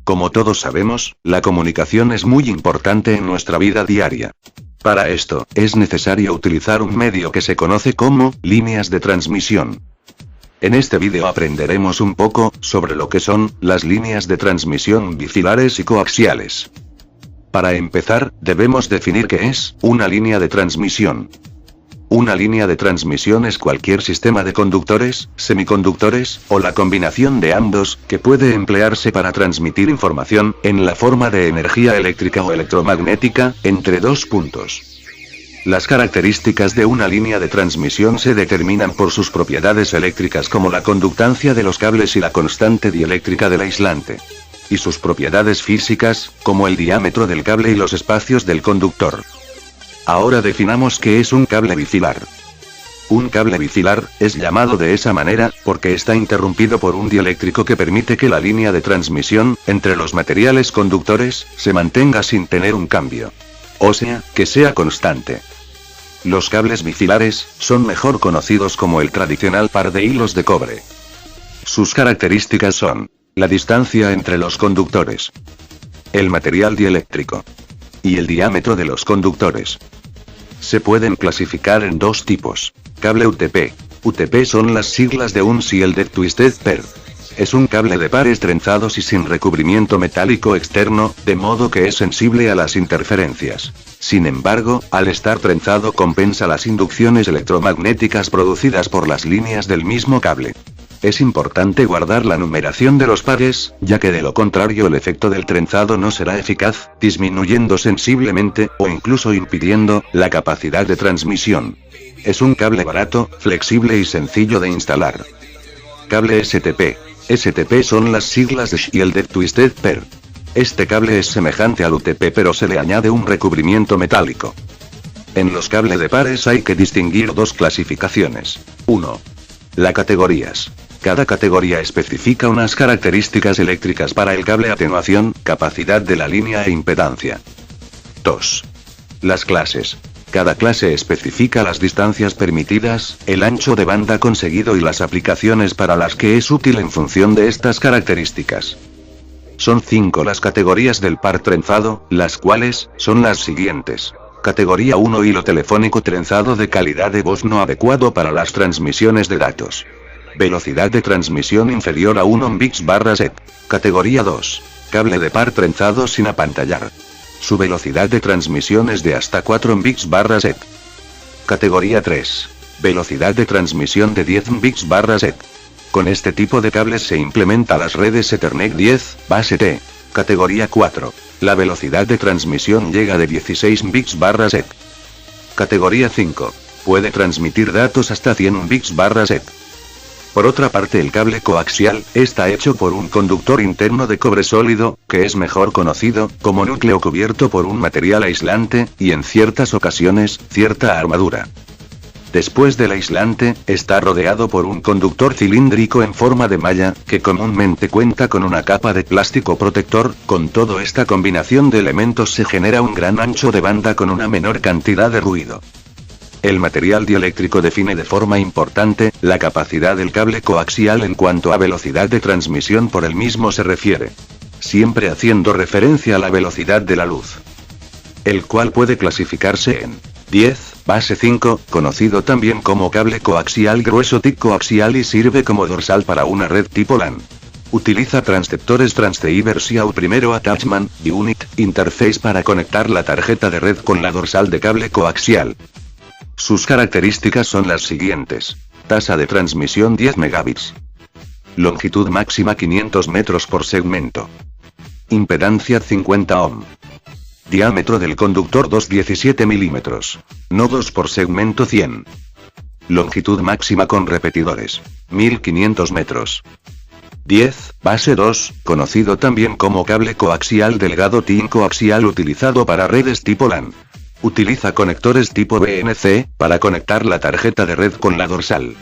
Como todos sabemos, la comunicación es muy importante en nuestra vida diaria. Para esto, es necesario utilizar un medio que se conoce como líneas de transmisión. En este vídeo aprenderemos un poco sobre lo que son las líneas de transmisión bifilares y coaxiales. Para empezar, debemos definir qué es una línea de transmisión. Una línea de transmisión es cualquier sistema de conductores, semiconductores, o la combinación de ambos, que puede emplearse para transmitir información, en la forma de energía eléctrica o electromagnética, entre dos puntos. Las características de una línea de transmisión se determinan por sus propiedades eléctricas como la conductancia de los cables y la constante dieléctrica del aislante. Y sus propiedades físicas, como el diámetro del cable y los espacios del conductor. Ahora definamos qué es un cable bifilar. Un cable bifilar es llamado de esa manera porque está interrumpido por un dieléctrico que permite que la línea de transmisión entre los materiales conductores se mantenga sin tener un cambio. O sea, que sea constante. Los cables bifilares son mejor conocidos como el tradicional par de hilos de cobre. Sus características son la distancia entre los conductores, el material dieléctrico y el diámetro de los conductores. Se pueden clasificar en dos tipos. Cable UTP. UTP son las siglas de Unsielded Twisted Pair. Es un cable de pares trenzados y sin recubrimiento metálico externo, de modo que es sensible a las interferencias. Sin embargo, al estar trenzado compensa las inducciones electromagnéticas producidas por las líneas del mismo cable. Es importante guardar la numeración de los pares, ya que de lo contrario el efecto del trenzado no será eficaz, disminuyendo sensiblemente, o incluso impidiendo, la capacidad de transmisión. Es un cable barato, flexible y sencillo de instalar. Cable STP. STP son las siglas de Shielded Twisted Pair. Este cable es semejante al UTP pero se le añade un recubrimiento metálico. En los cables de pares hay que distinguir dos clasificaciones. 1. Las categorías. Cada categoría especifica unas características eléctricas para el cable, atenuación, capacidad de la línea e impedancia. 2. Las clases. Cada clase especifica las distancias permitidas, el ancho de banda conseguido y las aplicaciones para las que es útil en función de estas características. Son 5 las categorías del par trenzado, las cuales son las siguientes. Categoría 1, hilo telefónico trenzado de calidad de voz no adecuado para las transmisiones de datos. Velocidad de transmisión inferior a 1 Mbps/s. Categoría 2. Cable de par trenzado sin apantallar. Su velocidad de transmisión es de hasta 4 Mbps/s. Categoría 3. Velocidad de transmisión de 10 Mbps/s. Con este tipo de cables se implementa las redes Ethernet 10, base T. Categoría 4. La velocidad de transmisión llega de 16 Mbps/s. Categoría 5. Puede transmitir datos hasta 100 Mbps/s. Por otra parte, el cable coaxial está hecho por un conductor interno de cobre sólido, que es mejor conocido como núcleo cubierto por un material aislante, y en ciertas ocasiones, cierta armadura. Después del aislante, está rodeado por un conductor cilíndrico en forma de malla, que comúnmente cuenta con una capa de plástico protector. Con toda esta combinación de elementos se genera un gran ancho de banda con una menor cantidad de ruido. El material dieléctrico define de forma importante la capacidad del cable coaxial en cuanto a velocidad de transmisión por el mismo se refiere. Siempre haciendo referencia a la velocidad de la luz. El cual puede clasificarse en 10, base 5, conocido también como cable coaxial grueso TIC coaxial y sirve como dorsal para una red tipo LAN. Utiliza transceptores transceivers y primero attachment unit interface para conectar la tarjeta de red con la dorsal de cable coaxial. Sus características son las siguientes. Tasa de transmisión 10 megabits. Longitud máxima 500 metros por segmento. Impedancia 50 ohm. Diámetro del conductor 2,17 milímetros. Nodos por segmento 100. Longitud máxima con repetidores. 1500 metros. 10, base 2, conocido también como cable coaxial delgado TIN coaxial utilizado para redes tipo LAN. Utiliza conectores tipo BNC, para conectar la tarjeta de red con la dorsal.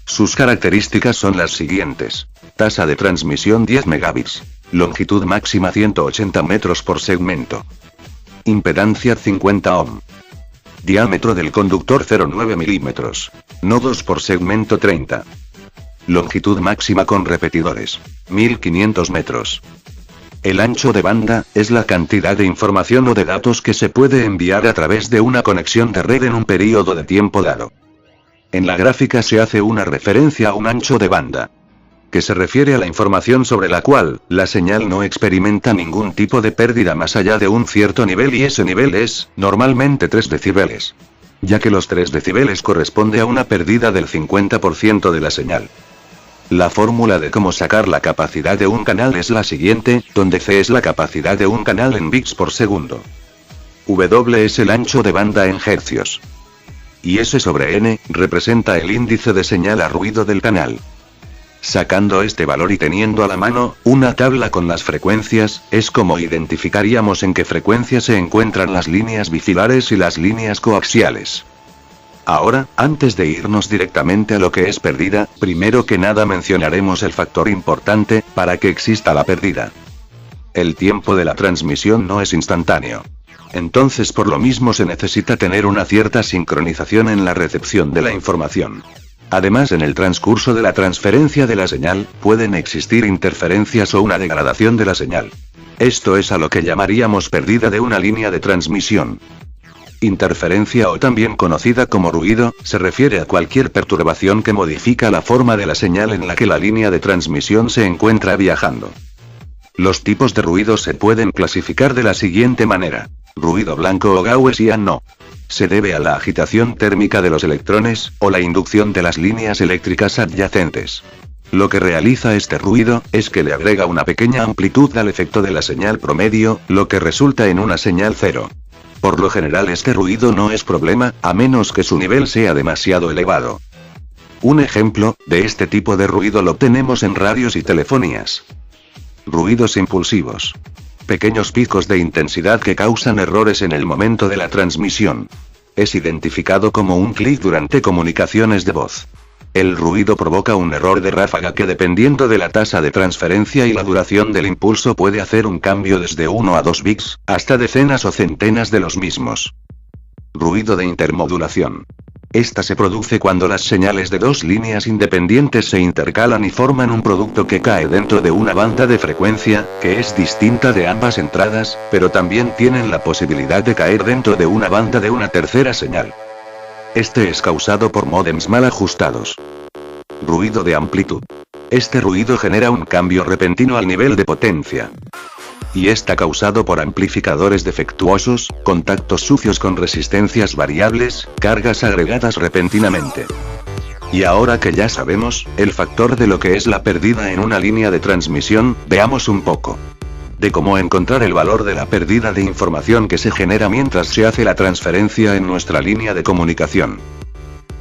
Sus características son las siguientes. Tasa de transmisión 10 megabits. Longitud máxima 180 metros por segmento. Impedancia 50 ohm. Diámetro del conductor 0,9 milímetros. Nodos por segmento 30. Longitud máxima con repetidores. 1500 metros. El ancho de banda es la cantidad de información o de datos que se puede enviar a través de una conexión de red en un periodo de tiempo dado. En la gráfica se hace una referencia a un ancho de banda, que se refiere a la información sobre la cual la señal no experimenta ningún tipo de pérdida más allá de un cierto nivel, y ese nivel es, normalmente, 3 decibeles. Ya que los 3 decibeles corresponde a una pérdida del 50% de la señal. La fórmula de cómo sacar la capacidad de un canal es la siguiente, donde C es la capacidad de un canal en bits por segundo. W es el ancho de banda en hercios. Y S sobre N representa el índice de señal a ruido del canal. Sacando este valor y teniendo a la mano una tabla con las frecuencias, es como identificaríamos en qué frecuencia se encuentran las líneas bifilares y las líneas coaxiales. Ahora, antes de irnos directamente a lo que es pérdida, primero que nada mencionaremos el factor importante para que exista la pérdida. El tiempo de la transmisión no es instantáneo. Entonces, por lo mismo, se necesita tener una cierta sincronización en la recepción de la información. Además, en el transcurso de la transferencia de la señal, pueden existir interferencias o una degradación de la señal. Esto es a lo que llamaríamos pérdida de una línea de transmisión. Interferencia, o también conocida como ruido, se refiere a cualquier perturbación que modifica la forma de la señal en la que la línea de transmisión se encuentra viajando. Los tipos de ruido se pueden clasificar de la siguiente manera. Ruido blanco o gaussiano. Se debe a la agitación térmica de los electrones, o la inducción de las líneas eléctricas adyacentes. Lo que realiza este ruido, es que le agrega una pequeña amplitud al efecto de la señal promedio, lo que resulta en una señal cero. Por lo general este ruido no es problema, a menos que su nivel sea demasiado elevado. Un ejemplo de este tipo de ruido lo tenemos en radios y telefonías. Ruidos impulsivos. Pequeños picos de intensidad que causan errores en el momento de la transmisión. Es identificado como un clic durante comunicaciones de voz. El ruido provoca un error de ráfaga que, dependiendo de la tasa de transferencia y la duración del impulso, puede hacer un cambio desde 1 a 2 bits, hasta decenas o centenas de los mismos. Ruido de intermodulación. Esta se produce cuando las señales de dos líneas independientes se intercalan y forman un producto que cae dentro de una banda de frecuencia, que es distinta de ambas entradas, pero también tienen la posibilidad de caer dentro de una banda de una tercera señal. Este es causado por módems mal ajustados. Ruido de amplitud. Este ruido genera un cambio repentino al nivel de potencia. Y está causado por amplificadores defectuosos, contactos sucios con resistencias variables, cargas agregadas repentinamente. Y ahora que ya sabemos el factor de lo que es la pérdida en una línea de transmisión, veamos un poco de cómo encontrar el valor de la pérdida de información que se genera mientras se hace la transferencia en nuestra línea de comunicación.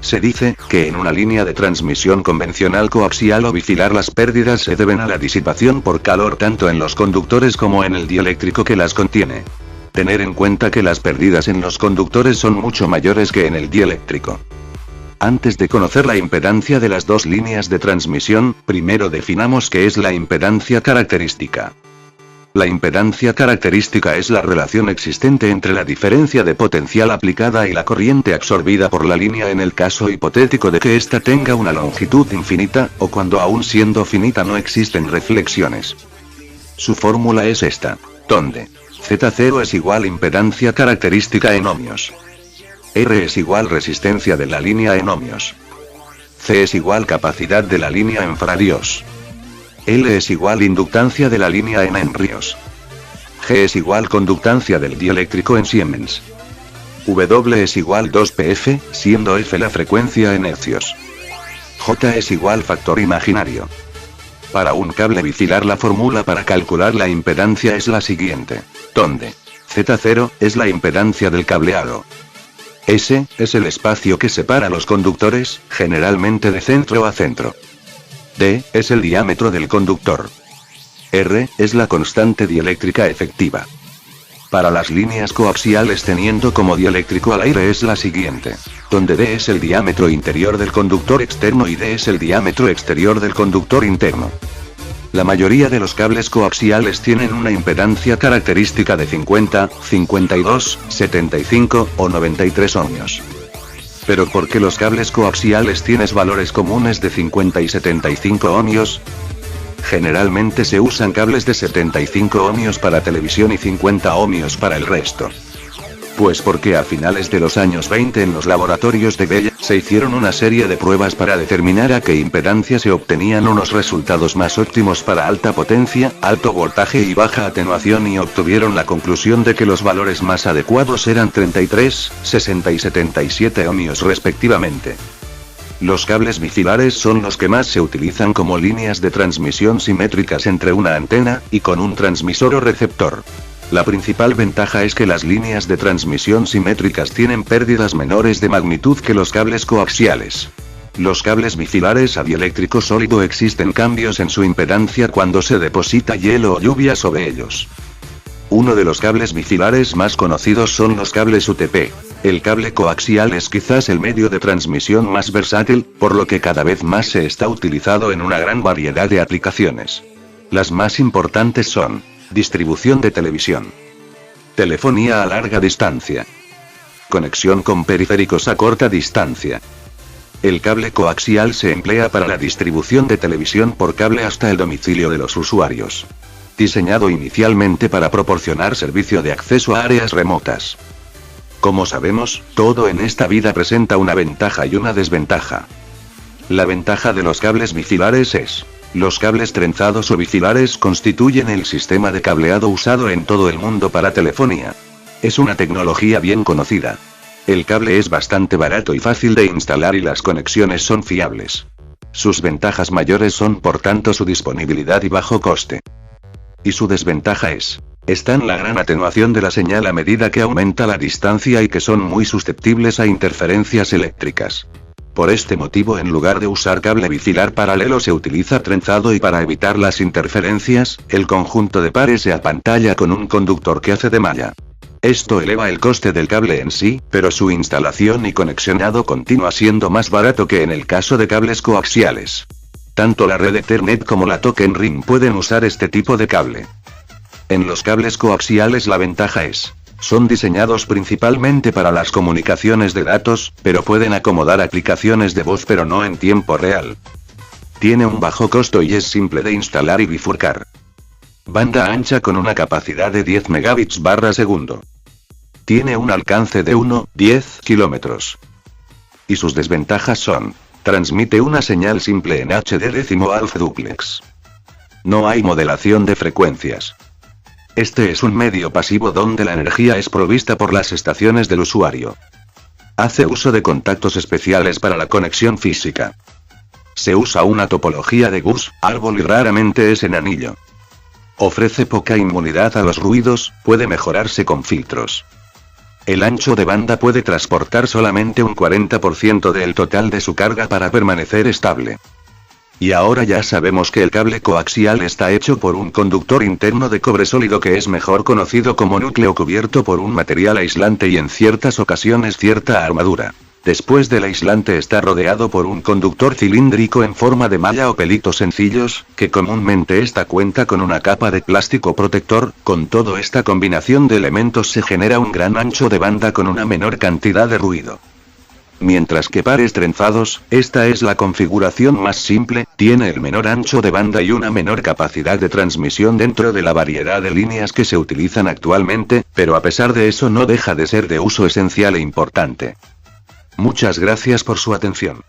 Se dice que en una línea de transmisión convencional coaxial o bifilar las pérdidas se deben a la disipación por calor tanto en los conductores como en el dieléctrico que las contiene. Tener en cuenta que las pérdidas en los conductores son mucho mayores que en el dieléctrico. Antes de conocer la impedancia de las dos líneas de transmisión, primero definamos qué es la impedancia característica. La impedancia característica es la relación existente entre la diferencia de potencial aplicada y la corriente absorbida por la línea en el caso hipotético de que ésta tenga una longitud infinita, o cuando aún siendo finita no existen reflexiones. Su fórmula es esta, donde Z0 es igual impedancia característica en ohmios. R es igual resistencia de la línea en ohmios. C es igual capacidad de la línea en faradios. L es igual inductancia de la línea en henrios. G es igual conductancia del dieléctrico en Siemens. W es igual 2pf, siendo f la frecuencia en hercios. J es igual factor imaginario. Para un cable bifilar la fórmula para calcular la impedancia es la siguiente, donde Z0 es la impedancia del cableado. S es el espacio que separa los conductores, generalmente de centro a centro. D es el diámetro del conductor. R es la constante dieléctrica efectiva. Para las líneas coaxiales teniendo como dieléctrico al aire es la siguiente, donde D es el diámetro interior del conductor externo y D es el diámetro exterior del conductor interno. La mayoría de los cables coaxiales tienen una impedancia característica de 50, 52, 75 o 93 ohmios. Pero ¿por qué los cables coaxiales tienen valores comunes de 50 y 75 ohmios? Generalmente se usan cables de 75 ohmios para televisión y 50 ohmios para el resto. Pues porque a finales de los años 20 en los laboratorios de Bell, se hicieron una serie de pruebas para determinar a qué impedancia se obtenían unos resultados más óptimos para alta potencia, alto voltaje y baja atenuación y obtuvieron la conclusión de que los valores más adecuados eran 33, 60 y 77 ohmios respectivamente. Los cables bifilares son los que más se utilizan como líneas de transmisión simétricas entre una antena y con un transmisor o receptor. La principal ventaja es que las líneas de transmisión simétricas tienen pérdidas menores de magnitud que los cables coaxiales. Los cables bifilares a dieléctrico sólido existen cambios en su impedancia cuando se deposita hielo o lluvia sobre ellos. Uno de los cables bifilares más conocidos son los cables UTP. El cable coaxial es quizás el medio de transmisión más versátil, por lo que cada vez más se está utilizado en una gran variedad de aplicaciones. Las más importantes son: distribución de televisión, telefonía a larga distancia, conexión con periféricos a corta distancia. El cable coaxial se emplea para la distribución de televisión por cable hasta el domicilio de los usuarios. Diseñado inicialmente para proporcionar servicio de acceso a áreas remotas. Como sabemos, todo en esta vida presenta una ventaja y una desventaja. La ventaja de los cables bifilares es: los cables trenzados o bifilares constituyen el sistema de cableado usado en todo el mundo para telefonía. Es una tecnología bien conocida. El cable es bastante barato y fácil de instalar y las conexiones son fiables. Sus ventajas mayores son por tanto su disponibilidad y bajo coste. Y su desventaja está en la gran atenuación de la señal a medida que aumenta la distancia y que son muy susceptibles a interferencias eléctricas. Por este motivo, en lugar de usar cable bifilar paralelo, se utiliza trenzado y para evitar las interferencias, el conjunto de pares se apantalla con un conductor que hace de malla. Esto eleva el coste del cable en sí, pero su instalación y conexionado continúa siendo más barato que en el caso de cables coaxiales. Tanto la red Ethernet como la Token Ring pueden usar este tipo de cable. En los cables coaxiales la ventaja son diseñados principalmente para las comunicaciones de datos, pero pueden acomodar aplicaciones de voz pero no en tiempo real. Tiene un bajo costo y es simple de instalar y bifurcar. Banda ancha con una capacidad de 10 megabits/segundo. Tiene un alcance de 10 kilómetros. Y sus desventajas son: transmite una señal simple en HD décimo alfa duplex. No hay modelación de frecuencias. Este es un medio pasivo donde la energía es provista por las estaciones del usuario. Hace uso de contactos especiales para la conexión física. Se usa una topología de bus, árbol y raramente es en anillo. Ofrece poca inmunidad a los ruidos, puede mejorarse con filtros. El ancho de banda puede transportar solamente un 40% del total de su carga para permanecer estable. Y ahora ya sabemos que el cable coaxial está hecho por un conductor interno de cobre sólido que es mejor conocido como núcleo cubierto por un material aislante y en ciertas ocasiones cierta armadura. Después del aislante está rodeado por un conductor cilíndrico en forma de malla o pelitos sencillos, que comúnmente cuenta con una capa de plástico protector. Con toda esta combinación de elementos se genera un gran ancho de banda con una menor cantidad de ruido. Mientras que pares trenzados, esta es la configuración más simple, tiene el menor ancho de banda y una menor capacidad de transmisión dentro de la variedad de líneas que se utilizan actualmente, pero a pesar de eso no deja de ser de uso esencial e importante. Muchas gracias por su atención.